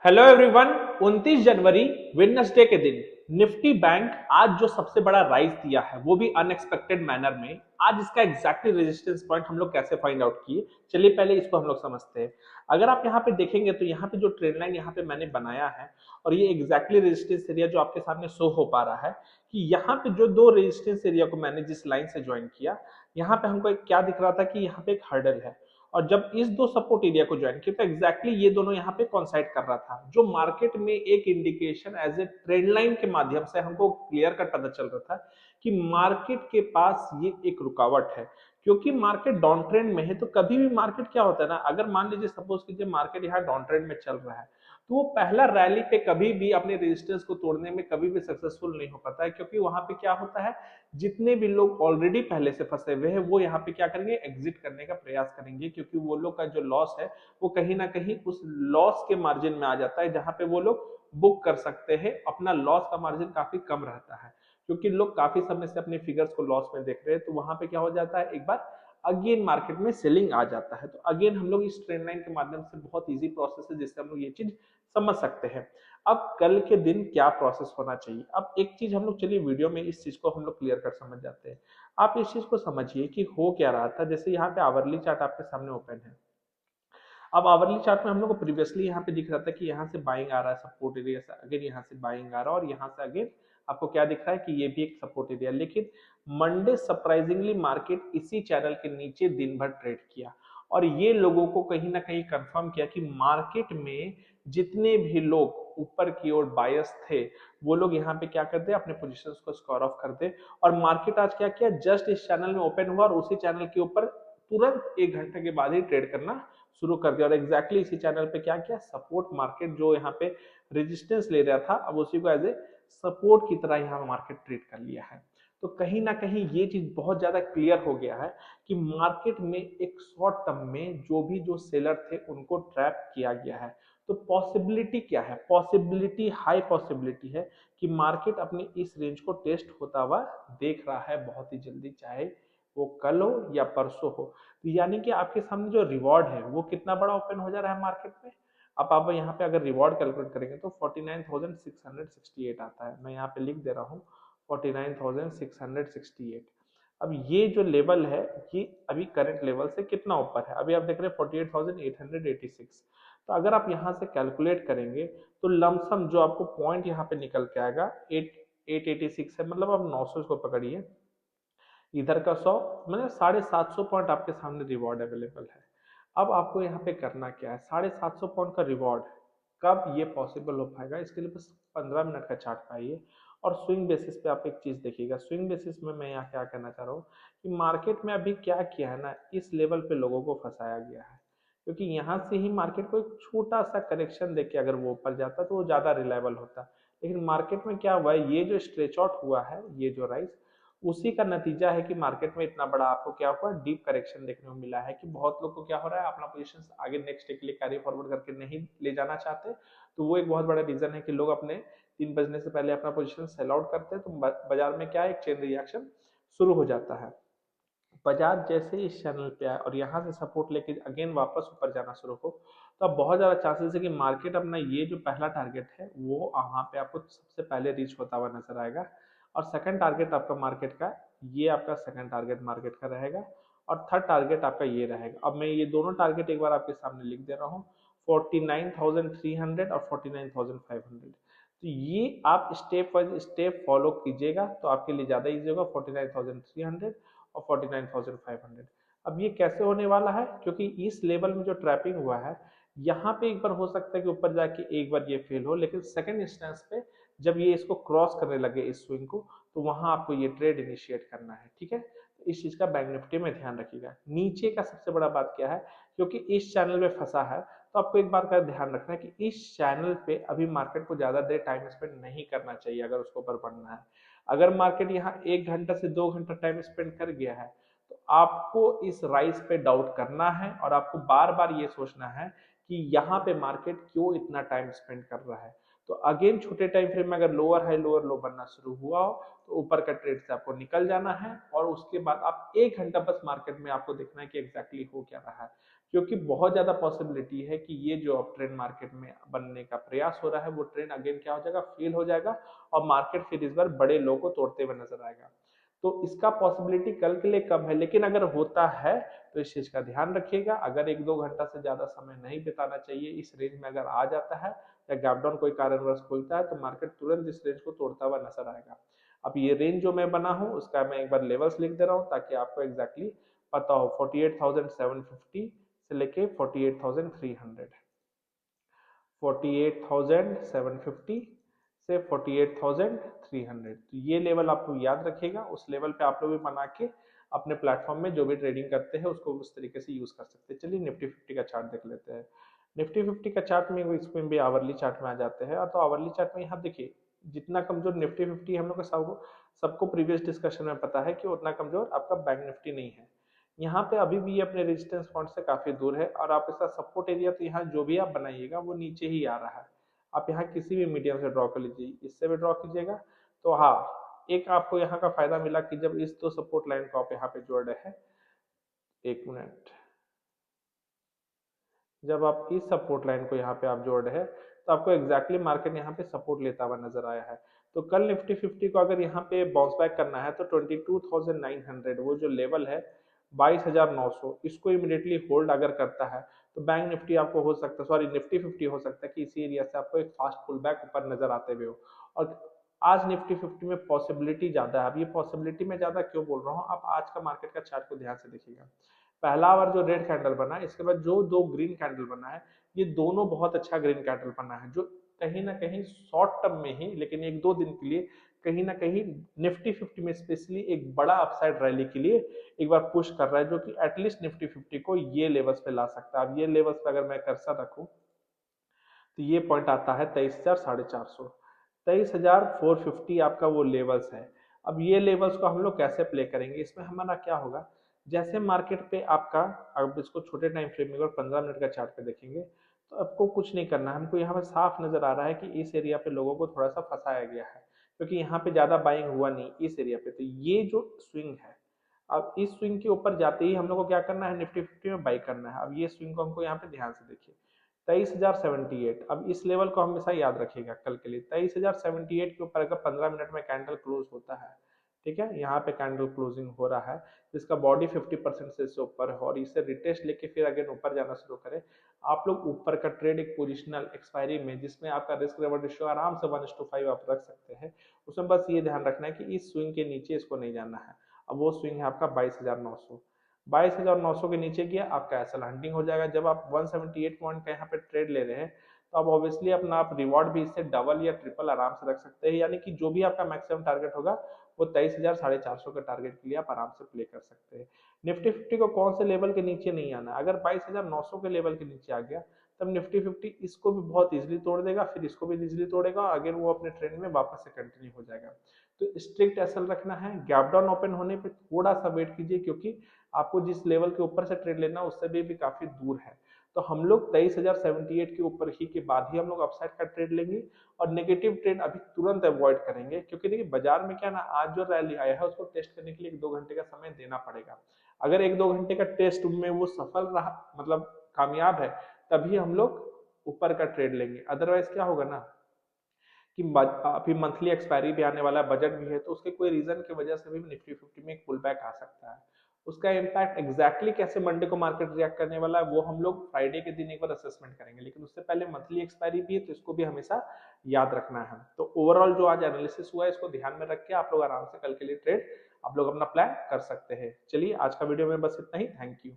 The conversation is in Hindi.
Hello everyone. 29 जनवरी वेडनेसडे के दिन निफ्टी बैंक आज जो सबसे बड़ा राइज दिया है वो भी अनएक्सपेक्टेड मैनर में। आज इसका एग्जैक्टली रेजिस्टेंस पॉइंट हम लोग कैसे फाइंड आउट किए, चलिए पहले इसको हम लोग समझते हैं। अगर आप यहाँ पे देखेंगे तो यहाँ पे जो ट्रेंड लाइन यहाँ पे मैंने बनाया है और ये एग्जैक्टली रेजिस्टेंस एरिया जो आपके सामने शो हो पा रहा है कि यहाँ पे जो दो रेजिस्टेंस एरिया को मैंने जिस लाइन से ज्वाइन किया, यहाँ पे हमको एक क्या दिख रहा था कि यहाँ पे एक हर्डल है। और जब इस दो सपोर्ट एरिया को ज्वाइन किया तो एग्जैक्टली ये दोनों यहाँ पे कॉन्साइड कर रहा था, जो मार्केट में एक indication as a trend line के माध्यम से हमको क्लियर कट पता चल रहा था कि मार्केट के पास ये एक रुकावट है। क्योंकि मार्केट डाउन ट्रेंड में है तो कभी भी मार्केट क्या होता है ना, अगर मान लीजिए सपोज कीजिए मार्केट यहाँ डाउन ट्रेंड में चल रहा है तो वो पहला रैली पे कभी भी अपने रेजिस्टेंस को तोड़ने में कभी भी सक्सेसफुल नहीं हो पाता है। क्योंकि वहां पे क्या होता है, जितने भी लोग ऑलरेडी पहले से फंसे हुए हैं वो यहाँ पे क्या करेंगे, एग्जिट करने का प्रयास करेंगे। क्योंकि वो लोग का जो लॉस है वो कहीं ना कहीं उस लॉस के मार्जिन में आ जाता है जहां पे वो लोग बुक कर सकते हैं, अपना लॉस का मार्जिन काफी कम रहता है। क्योंकि लोग काफी समय से अपने फिगर्स को लॉस में देख रहे हैं तो वहां पे क्या हो जाता है, एक बार अगेन मार्केट में सेलिंग आ जाता है। तो अगेन हम लोग इस ट्रेंड लाइन के माध्यम से बहुत इजी प्रोसेस है जिससे हम लोग ये चीज समझ सकते हैं। अब कल के दिन क्या प्रोसेस होना चाहिए, अब एक चीज हम लोग चलिए वीडियो में इस चीज को हम लोग क्लियर कर समझ जाते हैं। आप इस चीज को समझिए कि हो क्या रहा था। जैसे यहाँ पे आवरली चार्ट आपके सामने ओपन है। अब आवरली चार्ट में हम लोग को प्रीवियसली यहाँ पे दिख रहा था कि यहाँ से बाइंग आ रहा है सपोर्ट एरिया से, अगेन यहाँ से बाइंग आ रहा है और यहाँ से अगेन आपको क्या दिख रहा है कि ये भी एक सपोर्ट एरिया। लेकिन मंडे सरप्राइजिंगली मार्केट इसी चैनल के नीचे दिन भर ट्रेड किया और ये लोगों को कहीं ना कहीं कंफर्म किया कि मार्केट में जितने भी लोग ऊपर की ओर बायस थे वो लोग यहाँ पे क्या करते, अपने पोजीशंस को स्कोर ऑफ करते। और मार्केट आज क्या किया, जस्ट इस चैनल में ओपन हुआ और उसी चैनल के ऊपर तुरंत एक घंटे के बाद ही ट्रेड करना शुरू कर दिया। और एग्जैक्टली इसी चैनल पे क्या किया, सपोर्ट मार्केट जो यहाँ पे रेजिस्टेंस ले रहा था अब उसी को एज ए सपोर्ट की तरह यहाँ मार्केट ट्रीट कर लिया है। तो कहीं ना कहीं ये चीज बहुत ज्यादा क्लियर हो गया है कि मार्केट में एक शॉर्ट टर्म में जो भी जो सेलर थे उनको ट्रैप किया गया है। तो पॉसिबिलिटी क्या है, पॉसिबिलिटी हाई पॉसिबिलिटी है कि मार्केट अपने इस रेंज को टेस्ट होता हुआ देख रहा है बहुत ही जल्दी, चाहे वो कल हो या परसों हो। तो यानी कि आपके सामने जो रिवॉर्ड है वो कितना बड़ा ओपन हो जा रहा है मार्केट में। अब आप यहाँ पे अगर रिवॉर्ड कैलकुलेट करेंगे तो 49,668 आता है। मैं यहाँ पे लिख दे रहा हूँ 49,668। अब ये जो लेवल है ये अभी करंट लेवल से कितना ऊपर है, अभी आप देख रहे हैं 48,886। तो अगर आप यहाँ से कैलकुलेट करेंगे तो लमसम जो आपको पॉइंट यहाँ पे निकल के आएगा 886 है। मतलब आप 900 को पकड़िए, इधर का 100, मतलब 750 पॉइंट आपके सामने रिवॉर्ड अवेलेबल है। अब आपको यहाँ पे करना क्या है, 750 पॉइंट का रिवॉर्ड कब ये पॉसिबल हो पाएगा, इसके लिए बस 15 मिनट का चार्ट पाइए और स्विंग बेसिस पे आप एक चीज देखिएगा। स्विंग बेसिस में मैं यहाँ क्या कहना चाह रहा हूँ कि मार्केट में अभी क्या किया है ना, इस लेवल पे लोगों को फंसाया गया है। क्योंकि यहाँ से ही मार्केट को एक छोटा सा करेक्शन देके अगर वो ऊपर जाता तो वो ज्यादा रिलायबल होता। लेकिन मार्केट में क्या हुआ है, ये जो स्ट्रेच आउट हुआ है, ये जो राइज उसी का नतीजा है कि मार्केट में इतना बड़ा आपको क्या हुआ, डीप करेक्शन देखने को मिला है। कि बहुत लोग को क्या हो रहा है, अपना पोजीशन आगे नेक्स्ट डे के लिए कैरी फॉरवर्ड करके नहीं ले जाना चाहते। तो वो एक बहुत बड़ा रीजन है कि लोग अपने 3 बजने से पहले अपना पोजीशन सेल आउट करते हैं। तो बाजार में क्या है, एक चेन रिएक्शन शुरू हो जाता है। बाजार जैसे ही इस चैनल पे आए और यहाँ से सपोर्ट लेके अगेन वापस ऊपर जाना शुरू हो तो अब बहुत ज्यादा चांसेस है कि मार्केट अपना ये जो पहला टारगेट है वो वहां पे आपको सबसे पहले रीच होता हुआ नजर आएगा। और सेकंड टारगेट आपका मार्केट का, ये आपका सेकंड टारगेट मार्केट का रहेगा। और थर्ड टारगेट आपका ये रहेगा। अब मैं ये दोनों टारगेट एक बार आपके सामने लिख दे रहा हूँ, 49,300 और 49,500। तो ये आप स्टेप वाइज स्टेप फॉलो कीजिएगा तो आपके लिए ज्यादा इजी होगा। 49,300 और 49,500। अब ये कैसे होने वाला है, क्योंकि इस लेवल में जो ट्रैपिंग हुआ है यहाँ पे एक बार हो सकता है कि ऊपर जाके एक बार ये फेल हो, लेकिन सेकंड इंस्टेंस पे जब ये इसको क्रॉस करने लगे इस स्विंग को तो वहां आपको ये ट्रेड इनिशिएट करना है। ठीक है, तो इस चीज का बैंक निफ्टी में ध्यान रखिएगा। नीचे का सबसे बड़ा बात क्या है, क्योंकि इस चैनल में फंसा है तो आपको एक बात का ध्यान रखना है कि इस चैनल पे अभी मार्केट को ज्यादा देर टाइम स्पेंड नहीं करना चाहिए अगर उसको ऊपर बढ़ना है। अगर मार्केट यहाँ 1 घंटा से 2 घंटा टाइम स्पेंड कर गया है तो आपको इस राइस पे डाउट करना है और आपको बार बार ये सोचना है कि यहाँ पे मार्केट क्यों इतना टाइम स्पेंड कर रहा है। तो अगेन छोटे टाइम फ्रेम में अगर लोअर हाई लोअर लो बनना शुरू हुआ हो तो ऊपर का ट्रेड से आपको निकल जाना है और उसके बाद आप 1 घंटा बस मार्केट में आपको देखना है कि एग्जैक्टली हो क्या रहा है। क्योंकि बहुत ज्यादा पॉसिबिलिटी है कि ये जो अब ट्रेंड मार्केट में बनने का प्रयास हो रहा है वो ट्रेंड अगेन क्या हो जाएगा, फेल हो जाएगा और मार्केट फिर इस बार बड़े लो को तोड़ते हुए नजर आएगा। तो इसका पॉसिबिलिटी कल के लिए कम है, लेकिन अगर होता है तो इस चीज का ध्यान रखिएगा। अगर 1-2 घंटा से ज्यादा समय नहीं बिताना चाहिए। इस रेंज में अगर आ जाता है या गैप डाउन कोई कारणवश खुलता है तो मार्केट तुरंत इस रेंज को तोड़ता हुआ नजर आएगा। अब ये रेंज जो मैं बना हूं उसका मैं एक बार लेवल्स लिख दे रहा हूं ताकि आपको एग्जैक्टली पता हो। 48,750 से लेके 48,300, 48,750 से 48,300, तो ये लेवल आपको याद रखिएगा। उस लेवल पे आप लोग भी बना के अपने प्लेटफॉर्म में जो भी ट्रेडिंग करते हैं उसको उस तरीके से यूज कर सकते हैं। चलिए निफ्टी 50 का चार्ट देख लेते हैं। निफ्टी 50 का चार्ट में इसमें भी आवरली चार्ट में आ जाते हैं। तो आवरली चार्ट में यहाँ देखिए जितना कमजोर निफ्टी 50 हम लोग को सबको प्रीवियस डिस्कशन में पता है कि उतना कमजोर आपका बैंक निफ्टी नहीं है। यहाँ पे अभी भी ये अपने रेजिस्टेंस पॉइंट से काफी दूर है और आप इसका सपोर्ट एरिया तो यहाँ जो भी आप बनाइएगा वो नीचे ही आ रहा है। आप यहाँ किसी भी मीडियम से ड्रॉ कर लीजिए, इससे भी ड्रॉ कीजिएगा। तो हाँ, एक आपको यहाँ का फायदा मिला कि जब इस दो सपोर्ट लाइन को आप यहाँ पे जोड़ रहे हैं, एक मिनट, जब आप इस सपोर्ट लाइन को यहाँ पे आप जोड़ रहे हैं तो आपको एग्जैक्टली मार्केट यहाँ पे सपोर्ट लेता हुआ नजर आया है। तो कल निफ्टी 50 को अगर यहाँ पे बाउंस बैक करना है तो 22,900 वो जो लेवल है 22,900 इसको इमिडिएटली होल्ड अगर करता है तो बैंक निफ्टी आपको हो सकता है, सॉरी निफ्टी 50 हो सकता है कि इसी एरिया से आपको एक फास्ट पुल बैक ऊपर नजर आते हुए हो। और आज निफ्टी 50 में पॉसिबिलिटी ज्यादा है। अब ये पॉसिबिलिटी में ज्यादा क्यों बोल रहा हूँ, आप आज का मार्केट का चार्ट को ध्यान से देखिएगा। पहला बार जो रेड कैंडल बना है, इसके बाद जो दो ग्रीन कैंडल बना है, ये दोनों बहुत अच्छा ग्रीन कैंडल बना है जो कहीं ना कहीं शॉर्ट टर्म में ही, लेकिन 1-2 दिन के लिए कहीं ना कहीं निफ्टी 50 में स्पेशली एक बड़ा अपसाइड रैली के लिए एक बार पुश कर रहा है, जो कि एटलीस्ट निफ्टी 50 को ये लेवल्स पे ला सकता है। अब ये लेवल्स पे अगर मैं कर्सर रखूं तो ये पॉइंट आता है 23,450, 23,450 आपका वो लेवल्स है। अब ये लेवल्स को हम लोग कैसे प्ले करेंगे, इसमें हमारा क्या होगा, जैसे मार्केट पे आपका, अब इसको छोटे टाइम फ्रेम में और 15 मिनट का चार्ट पे देखेंगे तो आपको कुछ नहीं करना है। हमको यहाँ पे साफ नजर आ रहा है कि इस एरिया पे लोगों को थोड़ा सा फंसाया गया है, क्योंकि यहाँ पे ज्यादा बाइंग हुआ नहीं इस एरिया पे। तो ये जो स्विंग है, अब इस स्विंग के ऊपर जाते ही हम लोग को क्या करना है, निफ्टी 50 में बाई करना है। अब ये स्विंग को हमको यहाँ पे ध्यान से देखिए 23,078। अब इस लेवल को हमेशा याद रखिएगा कल के लिए। 23,078 के ऊपर अगर 15 मिनट में कैंडल क्लोज होता है, ठीक है, यहाँ पे कैंडल क्लोजिंग हो रहा है, जिसका बॉडी 50% से इससे ऊपर है और इसे रिटेस्ट लेके फिर अगेन ऊपर जाना शुरू करे, आप लोग ऊपर का ट्रेड एक पोजिशनल एक्सपायरी में, जिसमें आपका रिस्क रिवॉर्ड रेशियो आराम से 1:5 आप रख सकते हैं, उसमें बस ये ध्यान रखना है कि इस स्विंग के नीचे इसको नहीं जाना है। अब वो स्विंग है आपका 22,900, 22,900 के नीचे गया आपका एसएल हंटिंग हो जाएगा। जब आप 178 पॉइंट का यहाँ पे ट्रेड ले रहे हैं तो आप ऑब्वियसली अपना आप रिवॉर्ड भी इससे डबल या ट्रिपल आराम से रख सकते हैं, यानी कि जो भी आपका मैक्सिमम टारगेट होगा वो 23,450 के टारगेट के लिए आप आराम से प्ले कर सकते हैं। निफ्टी 50 को कौन से लेवल के नीचे नहीं आना, अगर 22,900 के लेवल के नीचे आ गया तब निफ्टी 50 इसको भी बहुत इजीली तोड़ देगा, फिर इसको भी इजीली तोड़ेगा और अगेन वो अपने ट्रेंड में वापस से कंटिन्यू हो जाएगा। तो स्ट्रिक्ट एसएल रखना है। गैप डाउन ओपन होने पे थोड़ा सा वेट कीजिए, क्योंकि आपको जिस लेवल के ऊपर से ट्रेड लेना उससे भी काफी दूर है। तो हम लोग 23,078 के ऊपर ही के बाद ही हम लोग अपसाइड का ट्रेड लेंगे और नेगेटिव ट्रेड अभी तुरंत अवॉइड करेंगे, क्योंकि देखिए बाजार में क्या ना, आज जो रैली आया है उसको टेस्ट करने के लिए 1-2 घंटे का समय देना पड़ेगा। अगर 1-2 घंटे का टेस्ट में वो सफल रहा, मतलब कामयाब है, तभी हम लोग ऊपर का ट्रेड लेंगे। अदरवाइज क्या होगा ना कि अभी मंथली एक्सपायरी भी आने वाला है, बजट भी है, तो उसके कोई रीजन की वजह से भी निफ्टी 50 में एक पुल बैक आ सकता है। उसका इम्पैक्ट एग्जैक्टली कैसे मंडे को मार्केट रिएक्ट करने वाला है वो हम लोग फ्राइडे के दिन एक बार असेसमेंट करेंगे, लेकिन उससे पहले मंथली एक्सपायरी भी है तो इसको भी हमेशा याद रखना है। तो ओवरऑल जो आज एनालिसिस हुआ है इसको ध्यान में रख के आप लोग आराम से कल के लिए ट्रेड आप लोग अपना प्लान कर सकते हैं। चलिए आज का वीडियो में बस इतना ही। Thank you.